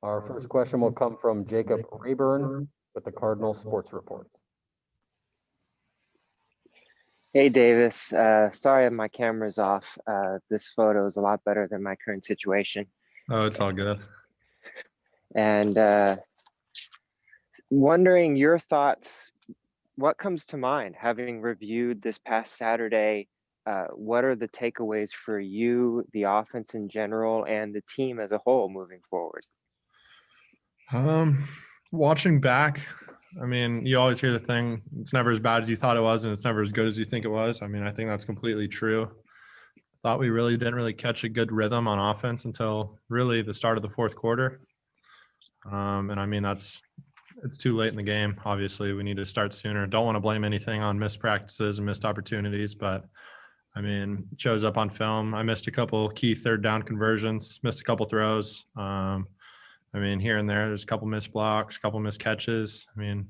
Our first question will come from Jacob Rayburn with the Cardinal Sports Report. Hey, Davis. Sorry my camera's off. This photo is a lot better than my current situation. Oh, it's all good. And wondering your thoughts, what comes to mind having reviewed this past Saturday? What are the takeaways for you, the offense in general, and the team as a whole moving forward? Watching back, I mean, you always hear the thing, it's never as bad as you thought it was, and it's never as good as you think it was. I mean, I think that's completely true. Thought we didn't catch a good rhythm on offense until really the start of the fourth quarter. And I mean, it's too late in the game. Obviously, we need to start sooner. Don't want to blame anything on missed practices and missed opportunities, but I mean, it shows up on film. I missed a couple key third down conversions, missed a couple throws. I mean, here and there's a couple missed blocks, a couple missed catches. I mean,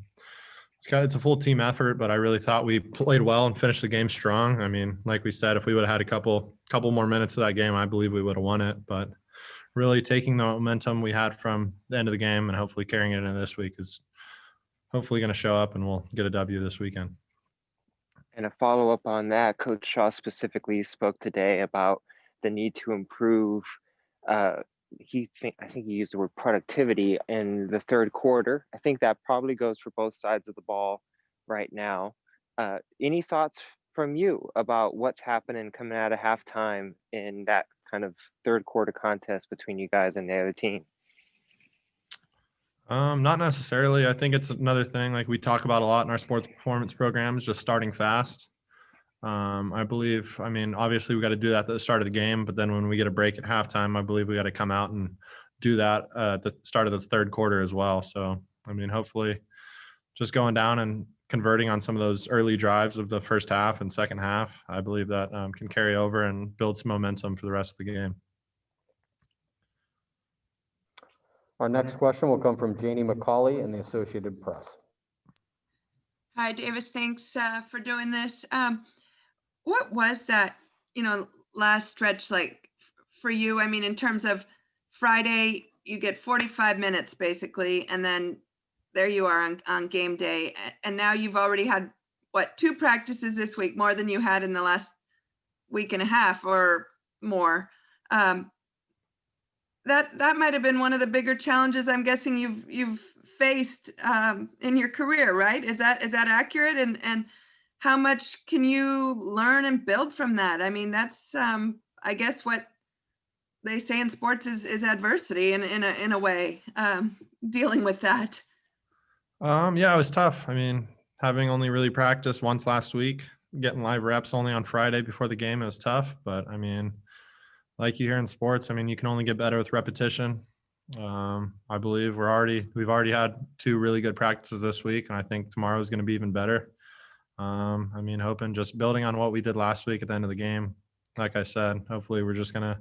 it's a full team effort, but I really thought we played well and finished the game strong. I mean, like we said, if we would have had a couple more minutes of that game, I believe we would have won it. But really taking the momentum we had from the end of the game and hopefully carrying it into this week is hopefully going to show up, and we'll get a W this weekend. And a follow-up on that, Coach Shaw specifically spoke today about the need to improve. I think he used the word productivity in the third quarter. I think that probably goes for both sides of the ball right now. Any thoughts from you about what's happening coming out of halftime in that kind of third quarter contest between you guys and the other team? Not necessarily. I think it's another thing like we talk about a lot in our sports performance programs, just starting fast. I believe, I mean, obviously we got to do that at the start of the game, but then when we get a break at halftime, I believe we got to come out and do that at the start of the third quarter as well. So, I mean, hopefully just going down and converting on some of those early drives of the first half and second half, I believe that can carry over and build some momentum for the rest of the game. Our next question will come from Janie McCauley in the Associated Press. Hi, Davis. Thanks for doing this. What was that, last stretch like for you? I mean, in terms of Friday, you get 45 minutes basically, and then there you are on game day. And now you've already had, 2 practices this week, more than you had in the last week and a half or more. That might have been one of the bigger challenges I'm guessing you've faced in your career, right? Is that accurate? And how much can you learn and build from that? I mean, that's I guess what they say in sports is adversity in a way, dealing with that. Yeah, it was tough. I mean, having only really practiced once last week, getting live reps only on Friday before the game, it was tough. But I mean, like you hear in sports, I mean, you can only get better with repetition. I believe we've already had 2 really good practices this week, and I think tomorrow is going to be even better. I mean, hoping just building on what we did last week at the end of the game. Like I said, hopefully we're just going to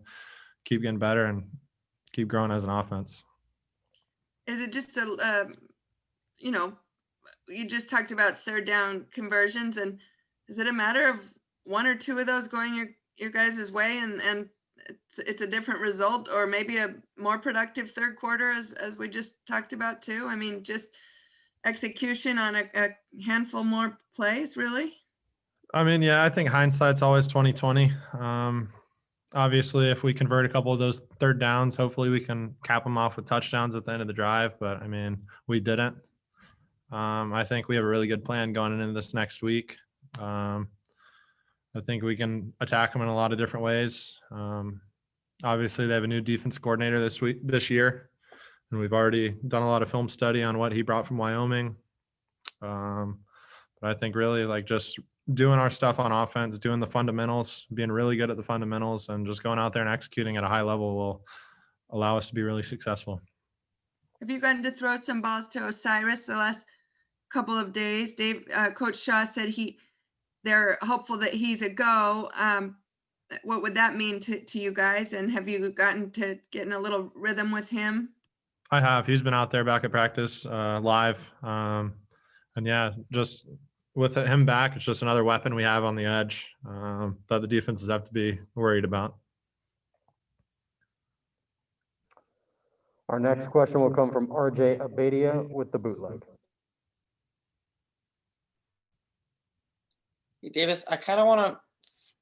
keep getting better and keep growing as an offense. Is it just you just talked about third down conversions, and is it a matter of 1 or 2 of those going your guys' way and it's a different result, or maybe a more productive third quarter as we just talked about too? I mean, just execution on a handful more plays, really? I mean, yeah, I think hindsight's always 20/20. Obviously, if we convert a couple of those third downs, hopefully we can cap them off with touchdowns at the end of the drive. But I mean, we didn't. I think we have a really good plan going into this next week. I think we can attack them in a lot of different ways. Obviously, they have a new defense coordinator this year, and we've already done a lot of film study on what he brought from Wyoming. But I think really like just doing our stuff on offense, doing the fundamentals, being really good at the fundamentals, and just going out there and executing at a high level will allow us to be really successful. Have you gotten to throw some balls to Osiris the last couple of days? Coach Shaw said they're hopeful that he's a go. What would that mean to you guys? And have you gotten to get in a little rhythm with him? I have. He's been out there back at practice live. And yeah, just with him back, it's just another weapon we have on the edge that the defenses have to be worried about. Our next question will come from RJ Abadia with the bootleg. Davis, I kind of want to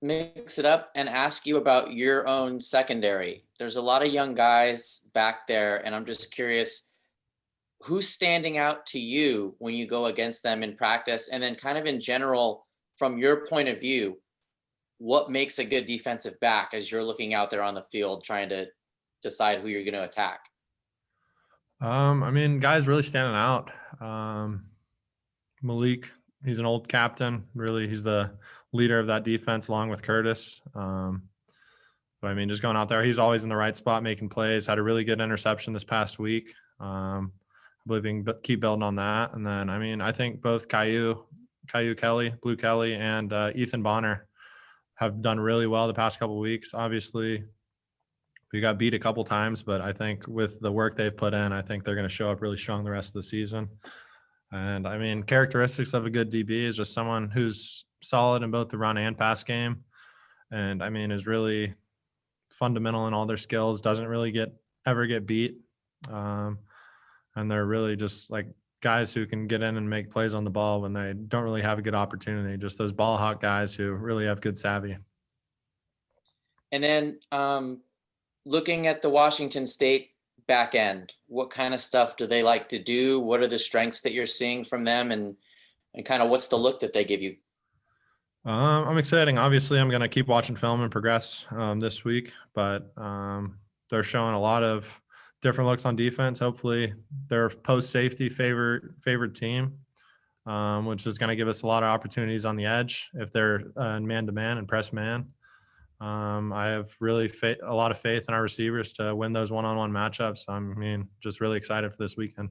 mix it up and ask you about your own secondary. There's a lot of young guys back there, and I'm just curious, who's standing out to you when you go against them in practice? And then kind of in general, from your point of view, what makes a good defensive back as you're looking out there on the field trying to decide who you're going to attack? I mean, guys really standing out. Malik, he's an old captain. Really, he's the leader of that defense along with Curtis. But I mean, just going out there, he's always in the right spot, making plays. Had a really good interception this past week. I believe we can keep building on that. And then, I mean, I think both Caillou Kelly, Blue Kelly, and Ethan Bonner have done really well the past couple of weeks. Obviously, we got beat a couple times, but I think with the work they've put in, I think they're going to show up really strong the rest of the season. And I mean, characteristics of a good DB is just someone who's solid in both the run and pass game. And I mean, is really fundamental in all their skills, doesn't really ever get beat. And they're really just like guys who can get in and make plays on the ball when they don't really have a good opportunity. Just those ball hawk guys who really have good savvy. And then looking at the Washington State back end, what kind of stuff do they like to do? What are the strengths that you're seeing from them, and kind of what's the look that they give you? I'm excited. Obviously, I'm going to keep watching film and progress this week, but they're showing a lot of different looks on defense. Hopefully, they're post safety favored team, which is going to give us a lot of opportunities on the edge if they're man to man and press man. I have really a lot of faith in our receivers to win those one-on-one matchups. I mean, just really excited for this weekend.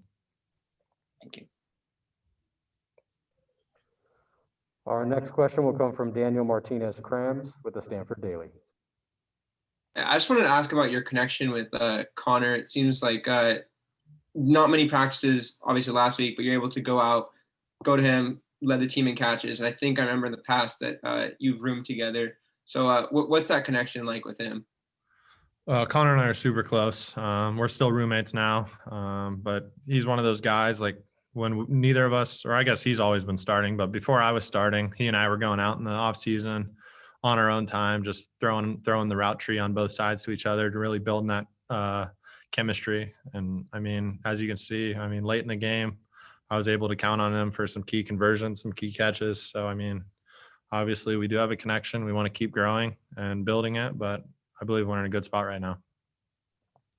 Thank you. Our next question will come from Daniel Martinez Krams with the Stanford Daily. I just wanted to ask about your connection with Connor. It seems like not many practices, obviously last week, but you're able to go to him, led the team in catches. And I think I remember in the past that you've roomed together. So what's that connection like with him? Connor and I are super close. We're still roommates now, but he's one of those guys, like when neither of us, or I guess he's always been starting, but before I was starting, he and I were going out in the off season on our own time, just throwing the route tree on both sides to each other to really build that chemistry. And I mean, as you can see, I mean, late in the game, I was able to count on him for some key conversions, some key catches. So, I mean, obviously we do have a connection. We want to keep growing and building it, but I believe we're in a good spot right now.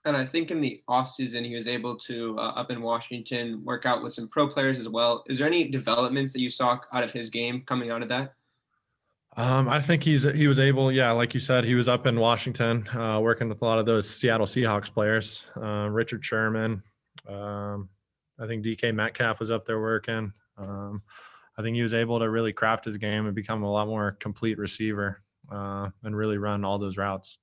And I think in the offseason, he was able to, up in Washington, work out with some pro players as well. Is there any developments that you saw out of his game coming out of that? I think he was able, yeah, like you said, he was up in Washington working with a lot of those Seattle Seahawks players, Richard Sherman. I think DK Metcalf was up there working. I think he was able to really craft his game and become a lot more complete receiver and really run all those routes.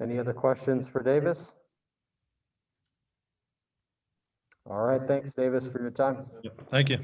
Any other questions for Davis? All right, thanks, Davis, for your time. Thank you.